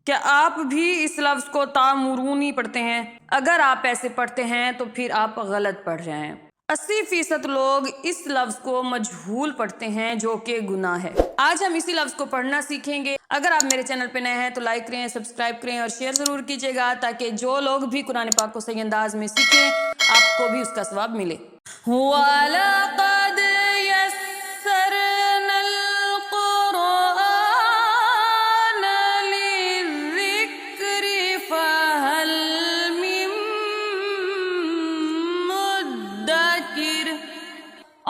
کیا آپ بھی اس لفظ کو تامرونی پڑھتے ہیں؟ اگر آپ ایسے پڑھتے ہیں تو پھر آپ غلط پڑھ رہے ہیں۔ 80% لوگ اس لفظ کو مجہول پڑھتے ہیں جو کہ گناہ ہے۔ آج ہم اسی لفظ کو پڑھنا سیکھیں گے۔ اگر آپ میرے چینل پہ نئے ہیں تو لائک کریں، سبسکرائب کریں اور شیئر ضرور کیجیے گا تاکہ جو لوگ بھی قرآن پاک کو صحیح انداز میں سیکھیں آپ کو بھی اس کا ثواب ملے۔ وَلَقَدْ يَسَّرْنَا الْقُرْآنَ لِلذِّكْرِ فَهَلْ مِن مُدَّكِرٍ۔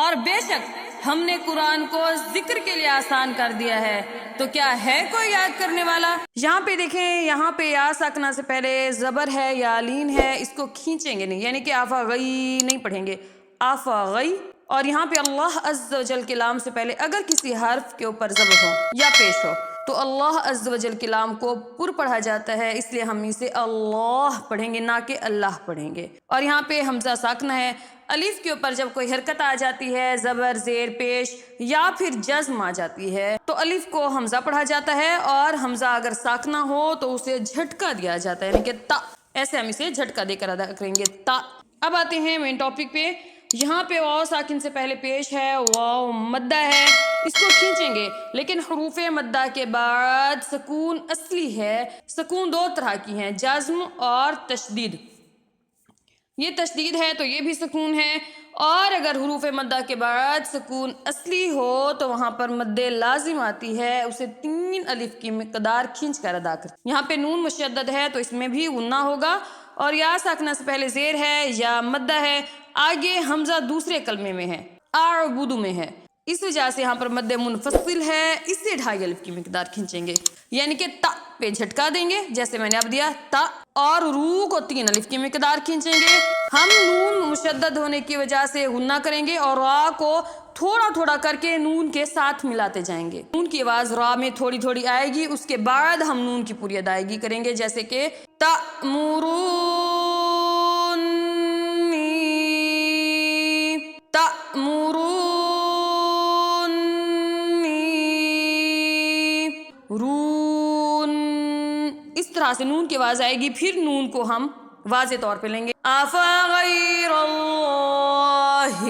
اور بے شک ہم نے قرآن کو ذکر کے لیے آسان کر دیا ہے، تو کیا ہے کوئی یاد کرنے والا؟ یہاں پہ دیکھیں، یہاں پہ یا ساکنہ سے پہلے زبر ہے یا لین ہے، اس کو کھینچیں گے نہیں، یعنی کہ آفا غی نہیں پڑھیں گے، آفا غی۔ اور یہاں پہ اللہ عز و جل کے لام سے پہلے اگر کسی حرف کے اوپر زبر ہو یا پیش ہو تو اللہ عز و جل کے لام کو پر پڑھا جاتا ہے، اس لیے ہم اسے اللہ پڑھیں گے نہ کہ اللہ پڑھیں گے۔ اور یہاں پہ حمزہ ساکنہ ہے، الف کے اوپر جب کوئی حرکت آ جاتی ہے، زبر، زیر پیش یا پھر جزم آ جاتی ہے تو الف کو حمزہ پڑھا جاتا ہے، اور حمزہ اگر ساکنہ ہو تو اسے جھٹکا دیا جاتا ہے، یعنی کہ تا، ایسے ہم اسے جھٹکا دے کر ادا کریں گے، تا۔ اب آتے ہیں مین ٹاپک پہ۔ یہاں پہ واو ساکن سے پہلے پیش ہے، واو مدہ ہے، اس کو کھینچیں گے، لیکن حروف مدہ کے بعد سکون اصلی ہے۔ سکون دو طرح کی ہیں، جزم اور تشدید۔ یہ تشدید ہے تو یہ بھی سکون ہے، اور اگر حروف مدہ کے بعد سکون اصلی ہو تو وہاں پر مد لازم آتی ہے، اسے 3 الف کی مقدار کھینچ کر ادا کرتے ہیں۔ یہاں پہ نون مشدد ہے تو اس میں بھی غنہ ہوگا، اور یا ساکنہ سے پہلے زیر ہے یا مدہ ہے، آگے حمزہ دوسرے کلمے میں ہے، اعبد میں ہے، اس وجہ سے یہاں پر مد منفصل ہے، اس سے 2.5 الف کی مقدار کھینچیں گے، یعنی کہ تا پہ جھٹکا دیں گے جیسے میں نے اب دیا تا، اور رو کو 3 الف کی مقدار کھینچیں گے۔ ہم نون مشدد ہونے کی وجہ سے غنہ کریں گے اور را کو تھوڑا تھوڑا کر کے نون کے ساتھ ملاتے جائیں گے، نون کی آواز را میں تھوڑی تھوڑی آئے گی، اس کے بعد ہم نون کی پوری ادائیگی کریں گے، جیسے کہ تأمرونی، تأمرونی، رون، اس طرح سے نون کی آواز آئے گی، پھر نون کو ہم واضح طور پہ لیں گے۔ آفا غیر اللہ